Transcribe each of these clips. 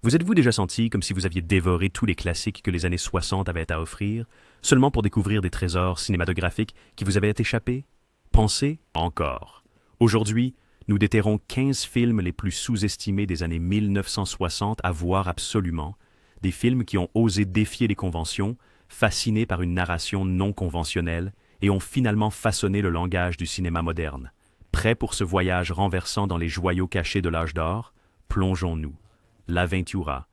Vous êtes-vous déjà senti comme si vous aviez dévoré tous les classiques que les années 60 avaient à offrir, seulement pour découvrir des trésors cinématographiques qui vous avaient échappé? Pensez encore. Aujourd'hui, nous déterrons 15 films les plus sous-estimés des années 1960 à voir absolument, des films qui ont osé défier les conventions, fascinés par une narration non conventionnelle, et ont finalement façonné le langage du cinéma moderne. Prêts pour ce voyage renversant dans les joyaux cachés de l'âge d'or? Plongeons-nous. L'Aventura.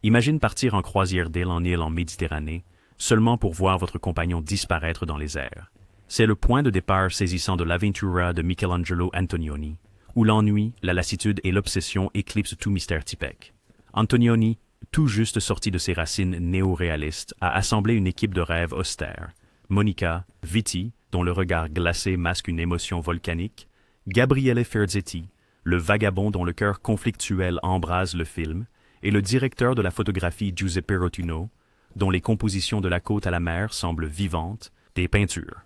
Imagine partir en croisière d'île en île en Méditerranée, seulement pour voir votre compagnon disparaître dans les airs. C'est le point de départ saisissant de l'Aventura de Michelangelo Antonioni, où l'ennui, la lassitude et l'obsession éclipsent tout mystère typique. Antonioni, tout juste sorti de ses racines néo-réalistes, a assemblé une équipe de rêves austères. Monica, Vitti, dont le regard glacé masque une émotion volcanique, Gabriele Ferzetti, le vagabond dont le cœur conflictuel embrase le film, et le directeur de la photographie Giuseppe Rotunno, dont les compositions de la côte à la mer semblent vivantes, des peintures.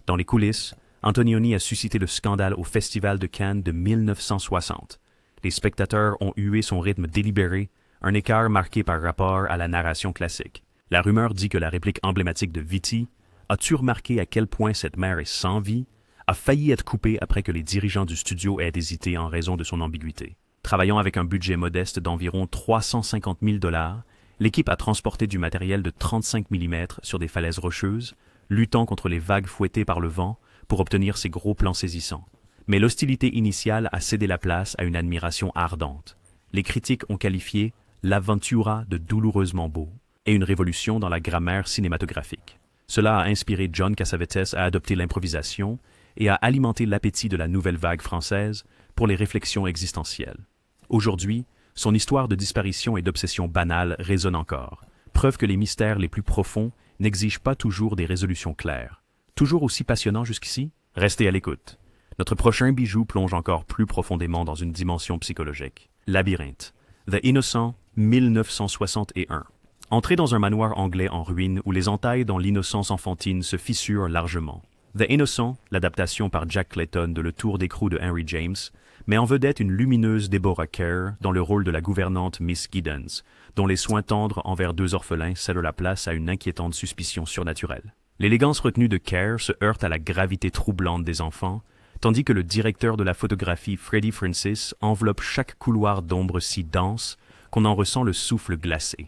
Dans les coulisses, Antonioni a suscité le scandale au Festival de Cannes de 1960. Les spectateurs ont hué son rythme délibéré, un écart marqué par rapport à la narration classique. La rumeur dit que la réplique emblématique de Vitti, « As-tu remarqué à quel point cette mer est sans vie ?» a failli être coupée après que les dirigeants du studio aient hésité en raison de son ambiguïté. Travaillant avec un budget modeste d'environ 350 000 $, l'équipe a transporté du matériel de 35 mm sur des falaises rocheuses, luttant contre les vagues fouettées par le vent pour obtenir ces gros plans saisissants. Mais l'hostilité initiale a cédé la place à une admiration ardente. Les critiques ont qualifié l'Aventura de douloureusement beau et une révolution dans la grammaire cinématographique. Cela a inspiré John Cassavetes à adopter l'improvisation et à alimenter l'appétit de la nouvelle vague française pour les réflexions existentielles. Aujourd'hui, son histoire de disparition et d'obsession banale résonne encore, preuve que les mystères les plus profonds n'exigent pas toujours des résolutions claires. Toujours aussi passionnant jusqu'ici? Restez à l'écoute. Notre prochain bijou plonge encore plus profondément dans une dimension psychologique. Labyrinthe. The Innocent, 1961. Entrez dans un manoir anglais en ruine où les entailles dans l'innocence enfantine se fissurent largement. The Innocent, l'adaptation par Jack Clayton de Le Tour d'écrou de Henry James, met en vedette une lumineuse Deborah Kerr dans le rôle de la gouvernante Miss Giddens, dont les soins tendres envers deux orphelins cèdent la place à une inquiétante suspicion surnaturelle. L'élégance retenue de Kerr se heurte à la gravité troublante des enfants, tandis que le directeur de la photographie Freddie Francis enveloppe chaque couloir d'ombre si dense qu'on en ressent le souffle glacé.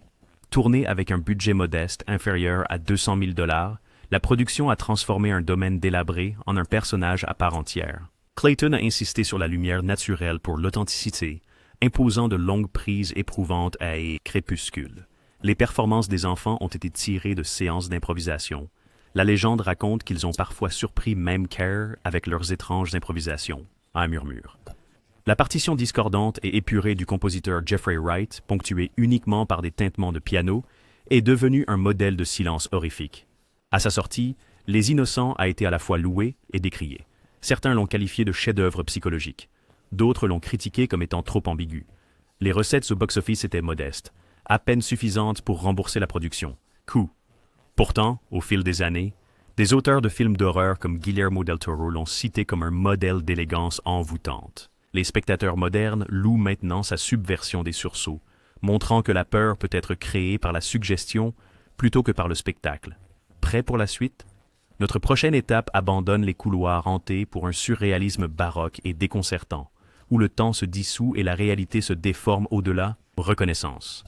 Tournée avec un budget modeste inférieur à 200 000 $, la production a transformé un domaine délabré en un personnage à part entière. Clayton a insisté sur la lumière naturelle pour l'authenticité, imposant de longues prises éprouvantes à crépuscule. Les performances des enfants ont été tirées de séances d'improvisation. La légende raconte qu'ils ont parfois surpris même Kerr avec leurs étranges improvisations. Un murmure. La partition discordante et épurée du compositeur Jeffrey Wright, ponctuée uniquement par des tintements de piano, est devenue un modèle de silence horrifique. À sa sortie, Les Innocents a été à la fois loué et décrié. Certains l'ont qualifié de chef-d'œuvre psychologique. D'autres l'ont critiqué comme étant trop ambigu. Les recettes au box-office étaient modestes, à peine suffisantes pour rembourser la production. Coût. Pourtant, au fil des années, des auteurs de films d'horreur comme Guillermo del Toro l'ont cité comme un modèle d'élégance envoûtante. Les spectateurs modernes louent maintenant sa subversion des sursauts, montrant que la peur peut être créée par la suggestion plutôt que par le spectacle. Prêt pour la suite? Notre prochaine étape abandonne les couloirs hantés pour un surréalisme baroque et déconcertant, où le temps se dissout et la réalité se déforme au-delà. Reconnaissance.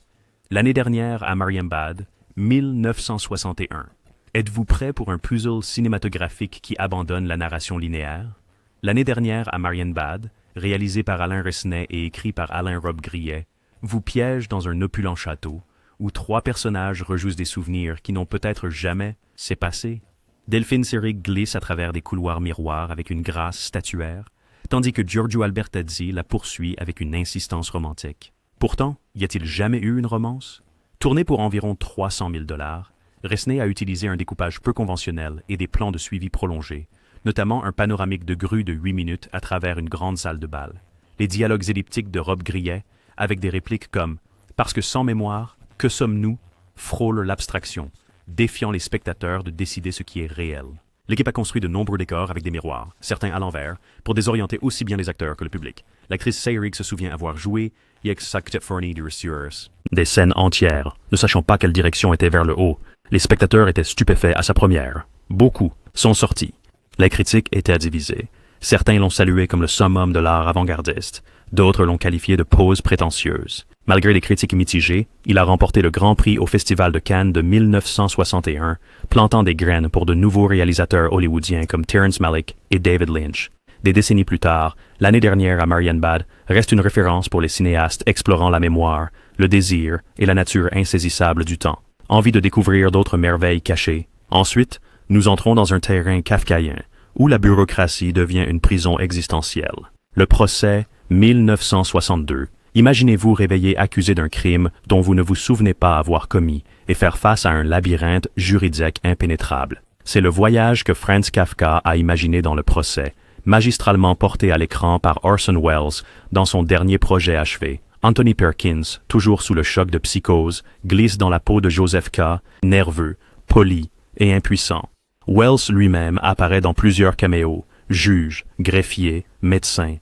L'année dernière à Marienbad, 1961. Êtes-vous prêt pour un puzzle cinématographique qui abandonne la narration linéaire? L'année dernière à Marienbad, réalisé par Alain Resnais et écrit par Alain Robbe-Grillet, vous piège dans un opulent château, où trois personnages rejouent des souvenirs qui n'ont peut-être jamais s'est passé. Delphine Seyrig glisse à travers des couloirs miroirs avec une grâce statuaire, tandis que Giorgio Albertazzi la poursuit avec une insistance romantique. Pourtant, y a-t-il jamais eu une romance? Tourné pour environ 300 000 $, Resnais a utilisé un découpage peu conventionnel et des plans de suivi prolongés, notamment un panoramique de grue de 8 minutes à travers une grande salle de bal. Les dialogues elliptiques de Robbe-Grillet, avec des répliques comme « Parce que sans mémoire, que sommes-nous ?» frôlent l'abstraction, défiant les spectateurs de décider ce qui est réel. L'équipe a construit de nombreux décors avec des miroirs, certains à l'envers, pour désorienter aussi bien les acteurs que le public. L'actrice Seyrig se souvient avoir joué « Jeg sakte forni de resurs » Des scènes entières, ne sachant pas quelle direction était vers le haut. Les spectateurs étaient stupéfaits à sa première. Beaucoup sont sortis. Les critiques étaient divisées. Certains l'ont salué comme le summum de l'art avant-gardiste. D'autres l'ont qualifié de pose prétentieuse. Malgré les critiques mitigées, il a remporté le Grand Prix au Festival de Cannes de 1961, plantant des graines pour de nouveaux réalisateurs hollywoodiens comme Terrence Malick et David Lynch. Des décennies plus tard, l'année dernière à Marienbad reste une référence pour les cinéastes explorant la mémoire, le désir et la nature insaisissable du temps. Envie de découvrir d'autres merveilles cachées. Ensuite, nous entrons dans un terrain kafkaïen, où la bureaucratie devient une prison existentielle. Le procès 1962. Imaginez-vous réveillé accusé d'un crime dont vous ne vous souvenez pas avoir commis et faire face à un labyrinthe juridique impénétrable. C'est le voyage que Franz Kafka a imaginé dans le procès, magistralement porté à l'écran par Orson Welles dans son dernier projet achevé. Anthony Perkins, toujours sous le choc de psychose, glisse dans la peau de Joseph K., nerveux, poli et impuissant. Welles lui-même apparaît dans plusieurs caméos, juge, greffier, médecin,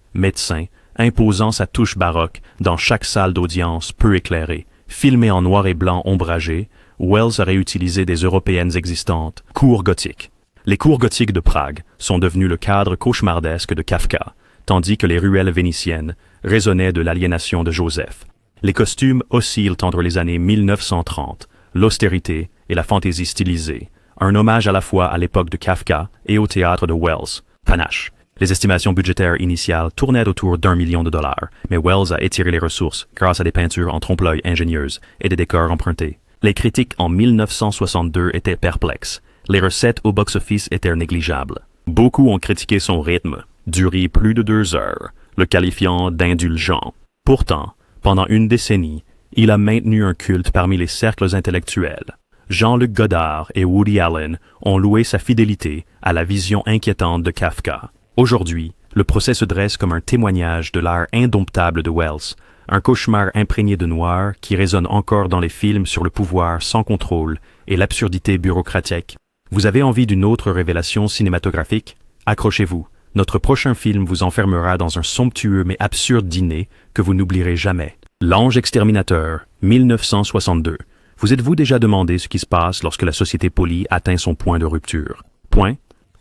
imposant sa touche baroque dans chaque salle d'audience peu éclairée. Filmé en noir et blanc ombragé, Welles a réutilisé des européennes existantes, cours gothiques. Les cours gothiques de Prague sont devenus le cadre cauchemardesque de Kafka, tandis que les ruelles vénitiennes résonnaient de l'aliénation de Joseph. Les costumes oscillent entre les années 1930, l'austérité et la fantaisie stylisée, un hommage à la fois à l'époque de Kafka et au théâtre de Welles. Panache. Les estimations budgétaires initiales tournaient autour d'1 million de dollars, mais Welles a étiré les ressources grâce à des peintures en trompe-l'œil ingénieuses et des décors empruntés. Les critiques en 1962 étaient perplexes. Les recettes au box-office étaient négligeables. Beaucoup ont critiqué son rythme, duré plus de 2 heures, le qualifiant d'indulgent. Pourtant, pendant une décennie, il a maintenu un culte parmi les cercles intellectuels. Jean-Luc Godard et Woody Allen ont loué sa fidélité à la vision inquiétante de Kafka. Aujourd'hui, le procès se dresse comme un témoignage de l'art indomptable de Welles, un cauchemar imprégné de noir qui résonne encore dans les films sur le pouvoir sans contrôle et l'absurdité bureaucratique. Vous avez envie d'une autre révélation cinématographique? Accrochez-vous, notre prochain film vous enfermera dans un somptueux mais absurde dîner que vous n'oublierez jamais. L'Ange exterminateur, 1962. Vous êtes-vous déjà demandé ce qui se passe lorsque la société polie atteint son point de rupture?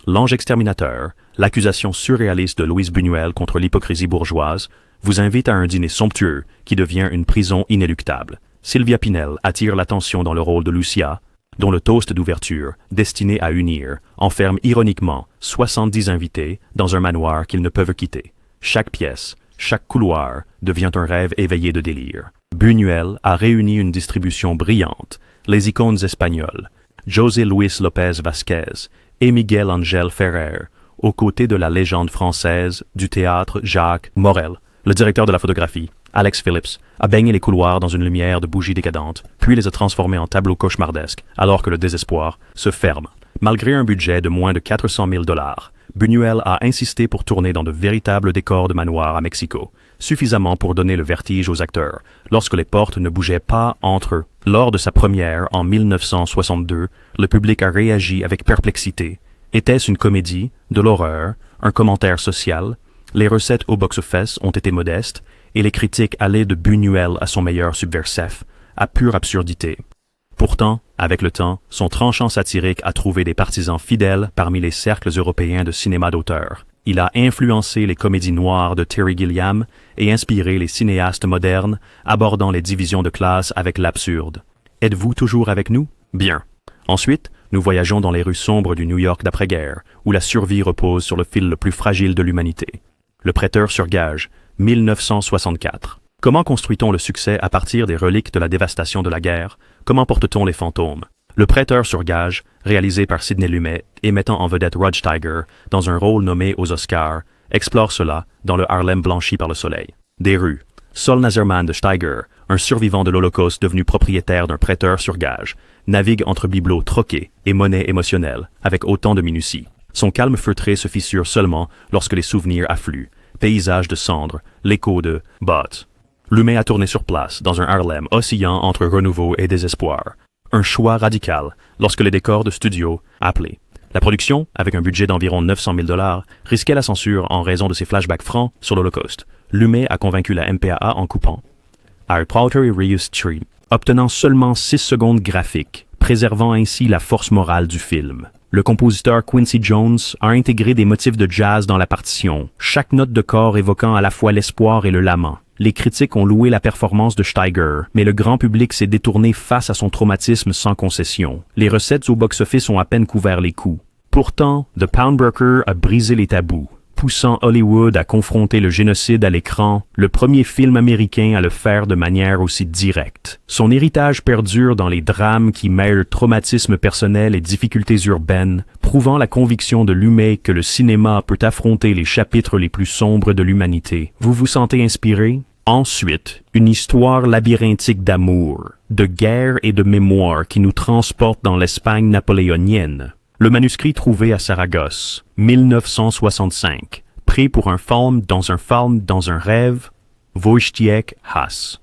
L'Ange exterminateur, l'accusation surréaliste de Louise Buñuel contre l'hypocrisie bourgeoise, vous invite à un dîner somptueux qui devient une prison inéluctable. Sylvia Pinel attire l'attention dans le rôle de Lucia, dont le toast d'ouverture, destiné à unir, enferme ironiquement 70 invités dans un manoir qu'ils ne peuvent quitter. Chaque pièce, chaque couloir devient un rêve éveillé de délire. Buñuel a réuni une distribution brillante, les icônes espagnoles, José Luis López Vázquez et Miguel Ángel Ferrer, aux côtés de la légende française du théâtre Jacques Morel. Le directeur de la photographie, Alex Phillips, a baigné les couloirs dans une lumière de bougies décadentes, puis les a transformés en tableaux cauchemardesques, alors que le désespoir se ferme. Malgré un budget de moins de 400 000 $, Buñuel a insisté pour tourner dans de véritables décors de manoir à Mexico, suffisamment pour donner le vertige aux acteurs, lorsque les portes ne bougeaient pas entre eux. Lors de sa première en 1962, le public a réagi avec perplexité. Était-ce une comédie, de l'horreur, un commentaire social? Les recettes au box-office ont été modestes, et les critiques allaient de Buñuel à son meilleur subversif, à pure absurdité. Pourtant, avec le temps, son tranchant satirique a trouvé des partisans fidèles parmi les cercles européens de cinéma d'auteur. Il a influencé les comédies noires de Terry Gilliam et inspiré les cinéastes modernes, abordant les divisions de classe avec l'absurde. Êtes-vous toujours avec nous? Bien. Ensuite, nous voyageons dans les rues sombres du New York d'après-guerre, où la survie repose sur le fil le plus fragile de l'humanité. Le prêteur sur gage, 1964. Comment construit-on le succès à partir des reliques de la dévastation de la guerre? Comment porte-t-on les fantômes? Le prêteur sur gage, réalisé par Sidney Lumet et mettant en vedette Rod Steiger dans un rôle nommé aux Oscars, explore cela dans le Harlem blanchi par le soleil. Des rues. Sol Nazerman de Steiger, un survivant de l'Holocauste devenu propriétaire d'un prêteur sur gage, navigue entre bibelots troqués et monnaies émotionnelles avec autant de minutie. Son calme feutré se fissure seulement lorsque les souvenirs affluent. Paysage de cendres, l'écho de « But ». Lumet a tourné sur place, dans un Harlem oscillant entre renouveau et désespoir. Un choix radical, lorsque les décors de studio appelaient. La production, avec un budget d'environ 900 000 $, risquait la censure en raison de ses flashbacks francs sur l'Holocauste. Lumet a convaincu la MPAA en coupant. Our Poetry Reuse Stream. obtenant seulement 6 secondes graphiques, préservant ainsi la force morale du film. Le compositeur Quincy Jones a intégré des motifs de jazz dans la partition, chaque note de cor évoquant à la fois l'espoir et le lament. Les critiques ont loué la performance de Steiger, mais le grand public s'est détourné face à son traumatisme sans concession. Les recettes au box-office ont à peine couvert les coûts. Pourtant, The Pawnbroker a brisé les tabous, poussant Hollywood à confronter le génocide à l'écran, le premier film américain à le faire de manière aussi directe. Son héritage perdure dans les drames qui mêlent traumatisme personnel et difficultés urbaines, prouvant la conviction de Lumet que le cinéma peut affronter les chapitres les plus sombres de l'humanité. Vous vous sentez inspiré? Ensuite, une histoire labyrinthique d'amour, de guerre et de mémoire qui nous transporte dans l'Espagne napoléonienne. Le manuscrit trouvé à Saragosse, 1965, pris pour un film dans un rêve, Wojciech Haas.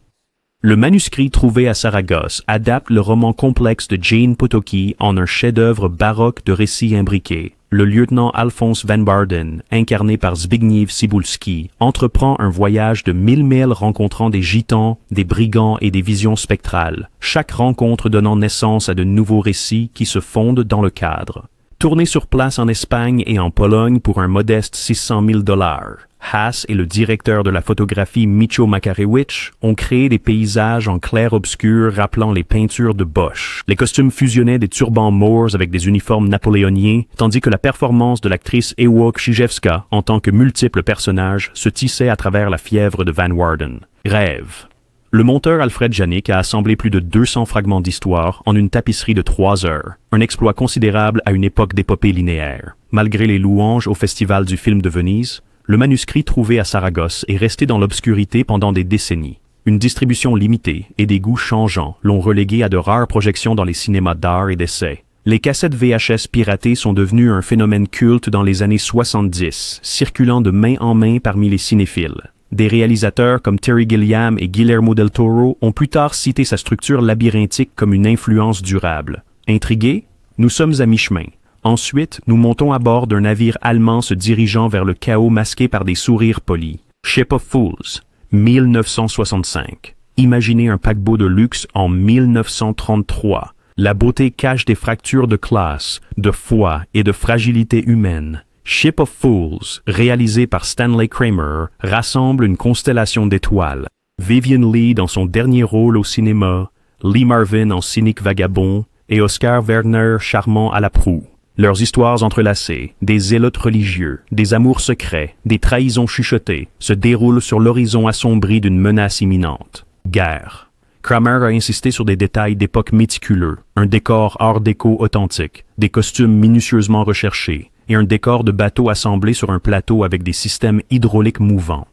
Le manuscrit trouvé à Saragosse adapte le roman complexe de Jane Potocki en un chef-d'œuvre baroque de récits imbriqués. Le lieutenant Alphonse Van Barden, incarné par Zbigniew Cybulski, entreprend un voyage de 1000 milles rencontrant des gitans, des brigands et des visions spectrales, chaque rencontre donnant naissance à de nouveaux récits qui se fondent dans le cadre. Tourné sur place en Espagne et en Pologne pour un modeste $600,000, Haas et le directeur de la photographie Micho Makarewicz ont créé des paysages en clair-obscur rappelant les peintures de Bosch. Les costumes fusionnaient des turbans Moors avec des uniformes napoléoniens, tandis que la performance de l'actrice Ewa Krzyzewska, en tant que multiple personnage, se tissait à travers la fièvre de Van Warden. Rêve. Le monteur Alfred Janik a assemblé plus de 200 fragments d'histoire en une tapisserie de 3 heures, un exploit considérable à une époque d'épopée linéaire. Malgré les louanges au Festival du film de Venise, le manuscrit trouvé à Saragosse est resté dans l'obscurité pendant des décennies. Une distribution limitée et des goûts changeants l'ont relégué à de rares projections dans les cinémas d'art et d'essai. Les cassettes VHS piratées sont devenues un phénomène culte dans les années 70, circulant de main en main parmi les cinéphiles. Des réalisateurs comme Terry Gilliam et Guillermo del Toro ont plus tard cité sa structure labyrinthique comme une influence durable. Intrigués? Nous sommes à mi-chemin. Ensuite, nous montons à bord d'un navire allemand se dirigeant vers le chaos masqué par des sourires polis. Ship of Fools, 1965. Imaginez un paquebot de luxe en 1933. La beauté cache des fractures de classe, de foi et de fragilité humaine. Ship of Fools, réalisé par Stanley Kramer, rassemble une constellation d'étoiles. Vivien Leigh dans son dernier rôle au cinéma, Lee Marvin en cynique vagabond et Oscar Werner charmant à la proue. Leurs histoires entrelacées, des zélotes religieux, des amours secrets, des trahisons chuchotées, se déroulent sur l'horizon assombri d'une menace imminente. Guerre. Kramer a insisté sur des détails d'époque méticuleux, un décor art déco authentique, des costumes minutieusement recherchés, et un décor de bateau assemblé sur un plateau avec des systèmes hydrauliques mouvants.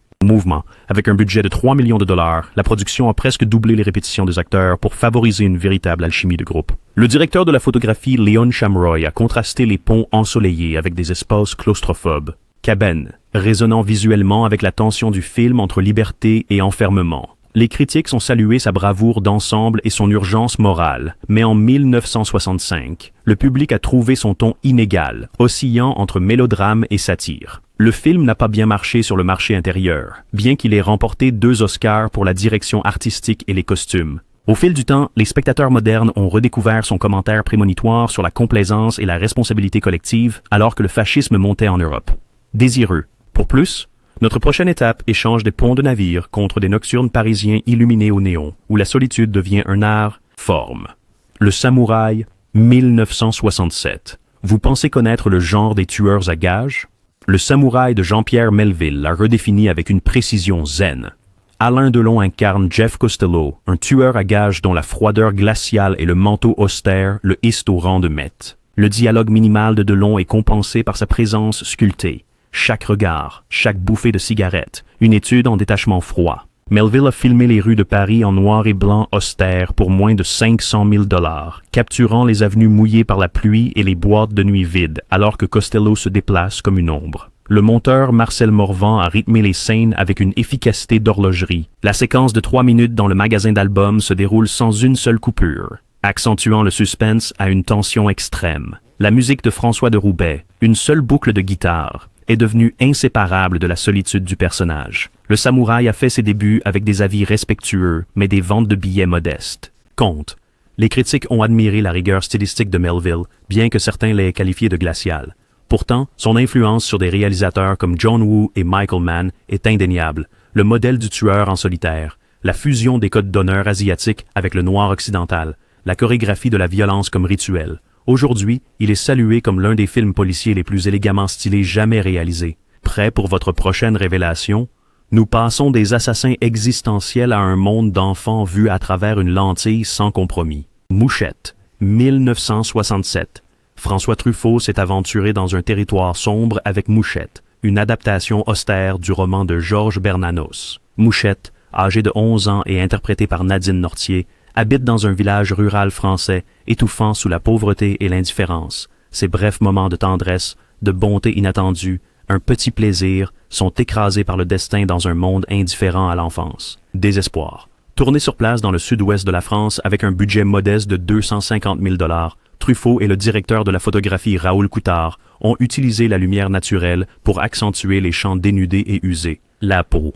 Avec un budget de 3 millions de dollars, la production a presque doublé les répétitions des acteurs pour favoriser une véritable alchimie de groupe. Le directeur de la photographie, Leon Shamroy, a contrasté les ponts ensoleillés avec des espaces claustrophobes. Cabane, résonnant visuellement avec la tension du film entre liberté et enfermement. Les critiques ont salué sa bravoure d'ensemble et son urgence morale, mais en 1965, le public a trouvé son ton inégal, oscillant entre mélodrame et satire. Le film n'a pas bien marché sur le marché intérieur, bien qu'il ait remporté 2 Oscars pour la direction artistique et les costumes. Au fil du temps, les spectateurs modernes ont redécouvert son commentaire prémonitoire sur la complaisance et la responsabilité collective, alors que le fascisme montait en Europe. Désireux. Pour plus, notre prochaine étape échange des ponts de navires contre des nocturnes parisiens illuminés au néon, où la solitude devient un art forme. Le samouraï, 1967. Vous pensez connaître le genre des tueurs à gages? Le samouraï de Jean-Pierre Melville l'a redéfini avec une précision zen. Alain Delon incarne Jeff Costello, un tueur à gages dont la froideur glaciale et le manteau austère le hissent au rang de maître. Le dialogue minimal de Delon est compensé par sa présence sculptée. Chaque regard, chaque bouffée de cigarette, une étude en détachement froid. Melville a filmé les rues de Paris en noir et blanc austère pour moins de 500 000 $, capturant les avenues mouillées par la pluie et les boîtes de nuit vides, alors que Costello se déplace comme une ombre. Le monteur Marcel Morvan a rythmé les scènes avec une efficacité d'horlogerie. La séquence de 3 minutes dans le magasin d'albums se déroule sans une seule coupure, accentuant le suspense à une tension extrême. La musique de François de Roubaix, une seule boucle de guitare, est devenue inséparable de la solitude du personnage. Le samouraï a fait ses débuts avec des avis respectueux, mais des ventes de billets modestes. Conte. Les critiques ont admiré la rigueur stylistique de Melville, bien que certains l'aient qualifié de glacial. Pourtant, son influence sur des réalisateurs comme John Woo et Michael Mann est indéniable. Le modèle du tueur en solitaire, la fusion des codes d'honneur asiatiques avec le noir occidental, la chorégraphie de la violence comme rituel. Aujourd'hui, il est salué comme l'un des films policiers les plus élégamment stylés jamais réalisés. Prêt pour votre prochaine révélation? Nous passons des assassins existentiels à un monde d'enfants vus à travers une lentille sans compromis. Mouchette, 1967. François Truffaut s'est aventuré dans un territoire sombre avec Mouchette, une adaptation austère du roman de Georges Bernanos. Mouchette, âgée de 11 ans et interprétée par Nadine Nortier, habite dans un village rural français, étouffant sous la pauvreté et l'indifférence. Ses brefs moments de tendresse, de bonté inattendue, un petit plaisir, sont écrasés par le destin dans un monde indifférent à l'enfance. Désespoir. Tourné sur place dans le sud-ouest de la France avec un budget modeste de 250 000 $, Truffaut et le directeur de la photographie Raoul Coutard ont utilisé la lumière naturelle pour accentuer les champs dénudés et usés. La peau.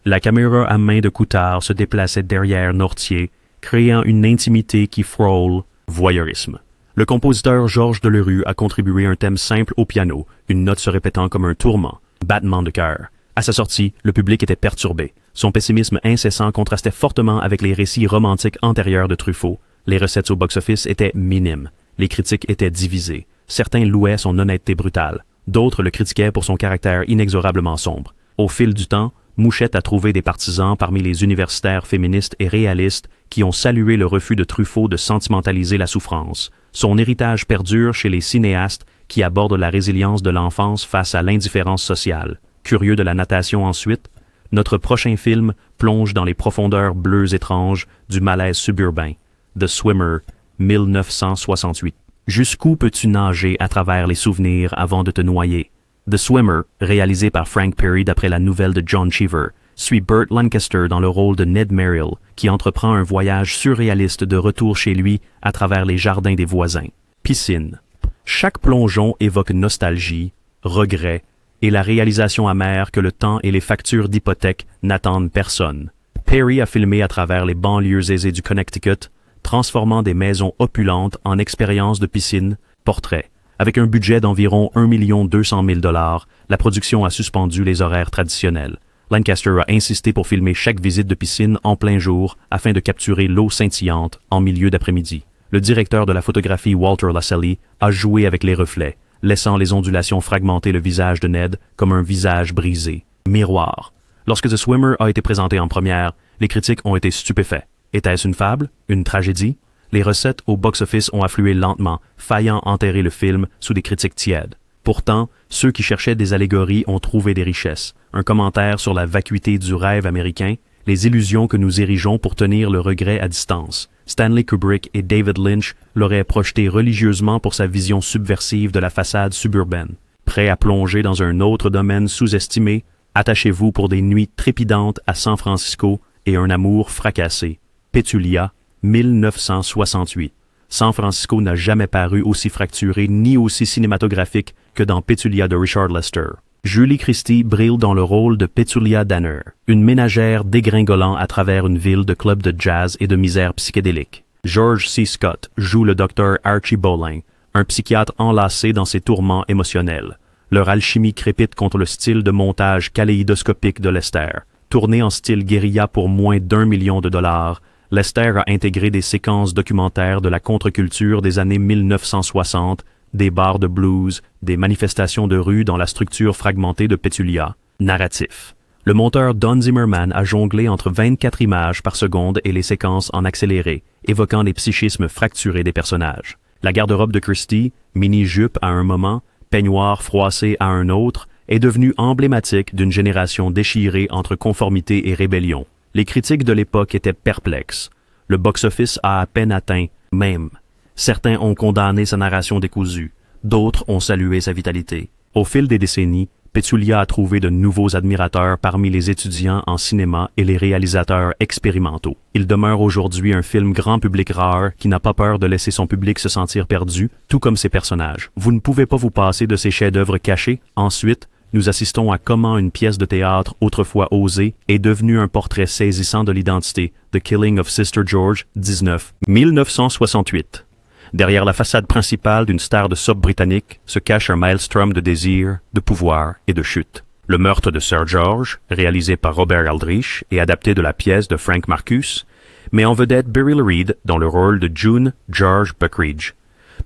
La caméra à main de Coutard se déplaçait derrière Nortier, créant une intimité qui frôle voyeurisme. Le compositeur Georges Delerue a contribué un thème simple au piano, une note se répétant comme un tourment, battement de cœur. À sa sortie, le public était perturbé. Son pessimisme incessant contrastait fortement avec les récits romantiques antérieurs de Truffaut. Les recettes au box-office étaient minimes. Les critiques étaient divisées. Certains louaient son honnêteté brutale. D'autres le critiquaient pour son caractère inexorablement sombre. Au fil du temps, Mouchette a trouvé des partisans parmi les universitaires féministes et réalistes qui ont salué le refus de Truffaut de sentimentaliser la souffrance. Son héritage perdure chez les cinéastes qui abordent la résilience de l'enfance face à l'indifférence sociale. Curieux de la natation ensuite, notre prochain film plonge dans les profondeurs bleues étranges du malaise suburbain. The Swimmer, 1968. Jusqu'où peux-tu nager à travers les souvenirs avant de te noyer? The Swimmer, réalisé par Frank Perry d'après la nouvelle de John Cheever, suit Burt Lancaster dans le rôle de Ned Merrill, qui entreprend un voyage surréaliste de retour chez lui à travers les jardins des voisins. Piscine. Chaque plongeon évoque nostalgie, regret et la réalisation amère que le temps et les factures d'hypothèque n'attendent personne. Perry a filmé à travers les banlieues aisées du Connecticut, transformant des maisons opulentes en expériences de piscine, portraits. Avec un budget d'environ 1 200 000 $, la production a suspendu les horaires traditionnels. Lancaster a insisté pour filmer chaque visite de piscine en plein jour afin de capturer l'eau scintillante en milieu d'après-midi. Le directeur de la photographie Walter Lasselli a joué avec les reflets, laissant les ondulations fragmenter le visage de Ned comme un visage brisé. Miroir. Lorsque The Swimmer a été présenté en première, les critiques ont été stupéfaits. Était-ce une fable? Une tragédie? Les recettes au box-office ont afflué lentement, faillant enterrer le film sous des critiques tièdes. Pourtant, ceux qui cherchaient des allégories ont trouvé des richesses. Un commentaire sur la vacuité du rêve américain, les illusions que nous érigeons pour tenir le regret à distance. Stanley Kubrick et David Lynch l'auraient projeté religieusement pour sa vision subversive de la façade suburbaine. Prêt à plonger dans un autre domaine sous-estimé, attachez-vous pour des nuits trépidantes à San Francisco et un amour fracassé. Pétulia, 1968. San Francisco n'a jamais paru aussi fracturé ni aussi cinématographique que dans Pétulia de Richard Lester. Julie Christie brille dans le rôle de Petulia Danner, une ménagère dégringolant à travers une ville de clubs de jazz et de misère psychédélique. George C. Scott joue le docteur Archie Bolin, un psychiatre enlacé dans ses tourments émotionnels. Leur alchimie crépite contre le style de montage kaléidoscopique de Lester. Tourné en style guérilla pour moins d'1 million de $, Lester a intégré des séquences documentaires de la contre-culture des années 1960, des bars de blues, des manifestations de rue dans la structure fragmentée de Pétulia. Narratif. Le monteur Don Zimmerman a jonglé entre 24 images par seconde et les séquences en accéléré, évoquant les psychismes fracturés des personnages. La garde-robe de Christie, mini-jupe à un moment, peignoir froissé à un autre, est devenue emblématique d'une génération déchirée entre conformité et rébellion. Les critiques de l'époque étaient perplexes. Le box-office a à peine atteint, même. Certains ont condamné sa narration décousue, d'autres ont salué sa vitalité. Au fil des décennies, Pétulia a trouvé de nouveaux admirateurs parmi les étudiants en cinéma et les réalisateurs expérimentaux. Il demeure aujourd'hui un film grand public rare qui n'a pas peur de laisser son public se sentir perdu, tout comme ses personnages. Vous ne pouvez pas vous passer de ces chefs-d'œuvre cachés. Ensuite, nous assistons à comment une pièce de théâtre autrefois osée est devenue un portrait saisissant de l'identité, The Killing of Sister George, 1968. Derrière la façade principale d'une star de soap britannique se cache un maelstrom de désir, de pouvoir et de chute. Le meurtre de Sir George, réalisé par Robert Aldrich et adapté de la pièce de Frank Marcus, met en vedette Beryl Reid dans le rôle de June George Buckridge,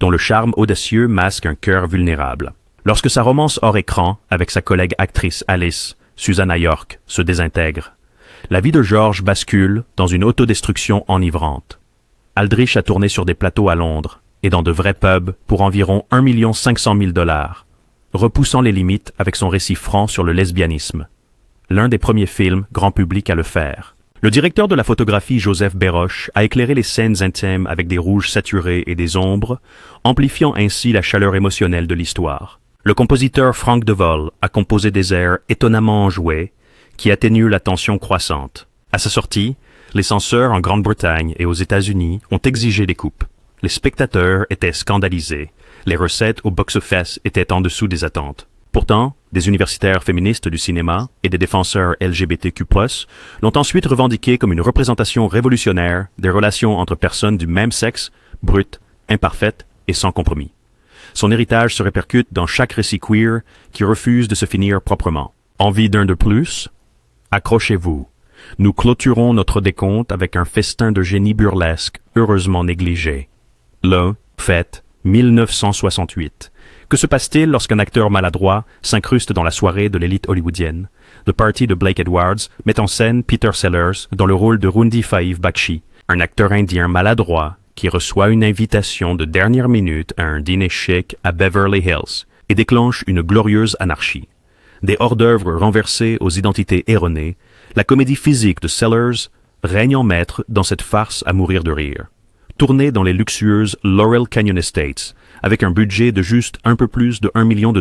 dont le charme audacieux masque un cœur vulnérable. Lorsque sa romance hors écran avec sa collègue actrice Alice, Susanna York, se désintègre, la vie de George bascule dans une autodestruction enivrante. Aldrich a tourné sur des plateaux à Londres et dans de vrais pubs pour environ 1 500 000 $, repoussant les limites avec son récit franc sur le lesbianisme. L'un des premiers films grand public à le faire. Le directeur de la photographie Joseph Béroche a éclairé les scènes intimes avec des rouges saturés et des ombres, amplifiant ainsi la chaleur émotionnelle de l'histoire. Le compositeur Frank De Vol a composé des airs étonnamment enjoués qui atténuent la tension croissante. À sa sortie, les censeurs en Grande-Bretagne et aux États-Unis ont exigé des coupes. Les spectateurs étaient scandalisés. Les recettes au box-office étaient en dessous des attentes. Pourtant, des universitaires féministes du cinéma et des défenseurs LGBTQ+, l'ont ensuite revendiqué comme une représentation révolutionnaire des relations entre personnes du même sexe, brutes, imparfaites et sans compromis. Son héritage se répercute dans chaque récit queer qui refuse de se finir proprement. Envie d'un de plus? Accrochez-vous. Nous clôturons notre décompte avec un festin de génie burlesque heureusement négligé. Le Fête 1968. Que se passe-t-il lorsqu'un acteur maladroit s'incruste dans la soirée de l'élite hollywoodienne? The Party de Blake Edwards met en scène Peter Sellers dans le rôle de Rundi Faïv Bakshi, un acteur indien maladroit qui reçoit une invitation de dernière minute à un dîner chic à Beverly Hills et déclenche une glorieuse anarchie. Des hors-d'œuvre renversés aux identités erronées, la comédie physique de Sellers règne en maître dans cette farce à mourir de rire. Tournée dans les luxueuses Laurel Canyon Estates, avec un budget de juste un peu plus de $1 million,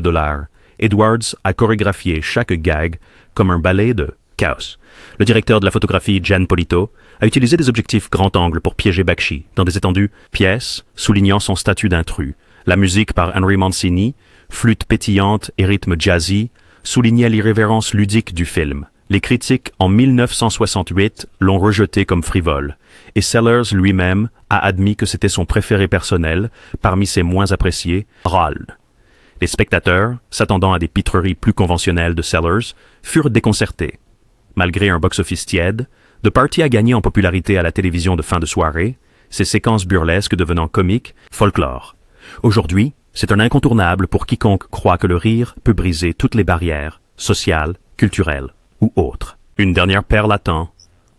Edwards a chorégraphié chaque gag comme un ballet de chaos. Le directeur de la photographie, Jan Polito, a utilisé des objectifs grand angle pour piéger Bakshi dans des étendues pièces, soulignant son statut d'intrus. La musique par Henry Mancini, flûte pétillante et rythme jazzy, soulignait l'irrévérence ludique du film. Les critiques en 1968 l'ont rejeté comme frivole, et Sellers lui-même a admis que c'était son préféré personnel, parmi ses moins appréciés, râle. Les spectateurs, s'attendant à des pitreries plus conventionnelles de Sellers, furent déconcertés. Malgré un box-office tiède, The Party a gagné en popularité à la télévision de fin de soirée, ses séquences burlesques devenant comiques, folklore. Aujourd'hui, c'est un incontournable pour quiconque croit que le rire peut briser toutes les barrières, sociales, culturelles ou autres. Une dernière perle attend,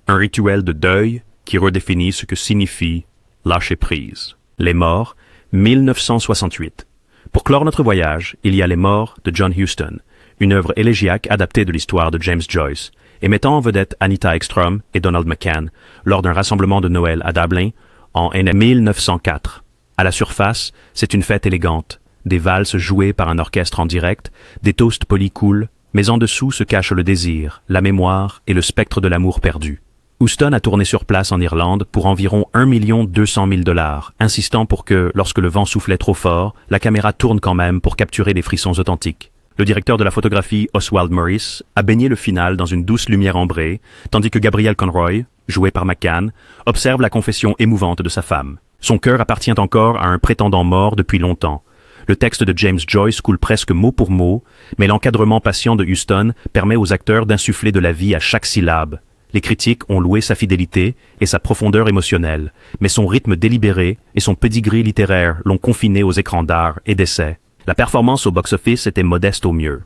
un rituel de deuil qui redéfinit ce que signifie lâcher prise. Les morts, 1968. Pour clore notre voyage, il y a Les Morts de John Huston, une œuvre élégiaque adaptée de l'histoire de James Joyce, et mettant en vedette Anita Ekstrom et Donald McCann lors d'un rassemblement de Noël à Dublin en 1904. À la surface, c'est une fête élégante, des valses jouées par un orchestre en direct, des toasts polis coulent, mais en dessous se cache le désir, la mémoire et le spectre de l'amour perdu. Huston a tourné sur place en Irlande pour environ 1 200 000 $, insistant pour que, lorsque le vent soufflait trop fort, la caméra tourne quand même pour capturer des frissons authentiques. Le directeur de la photographie, Oswald Morris, a baigné le final dans une douce lumière ambrée, tandis que Gabriel Conroy, joué par McCann, observe la confession émouvante de sa femme. Son cœur appartient encore à un prétendant mort depuis longtemps. Le texte de James Joyce coule presque mot pour mot, mais l'encadrement patient de Huston permet aux acteurs d'insuffler de la vie à chaque syllabe. Les critiques ont loué sa fidélité et sa profondeur émotionnelle, mais son rythme délibéré et son pedigree littéraire l'ont confiné aux écrans d'art et d'essai. La performance au box-office était modeste au mieux.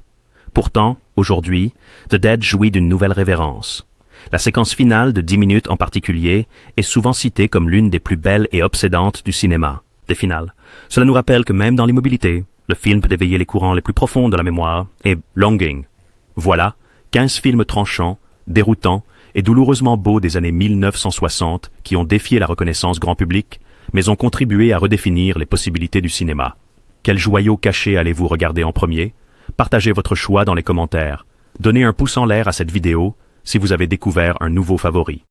Pourtant, aujourd'hui, The Dead jouit d'une nouvelle révérence. La séquence finale de 10 minutes en particulier est souvent citée comme l'une des plus belles et obsédantes du cinéma. Des finales. Cela nous rappelle que même dans l'immobilité, le film peut éveiller les courants les plus profonds de la mémoire et Longing. Voilà, 15 films tranchants, déroutants et douloureusement beaux des années 1960 qui ont défié la reconnaissance grand public, mais ont contribué à redéfinir les possibilités du cinéma. Quel joyau caché allez-vous regarder en premier? Partagez votre choix dans les commentaires. Donnez un pouce en l'air à cette vidéo si vous avez découvert un nouveau favori.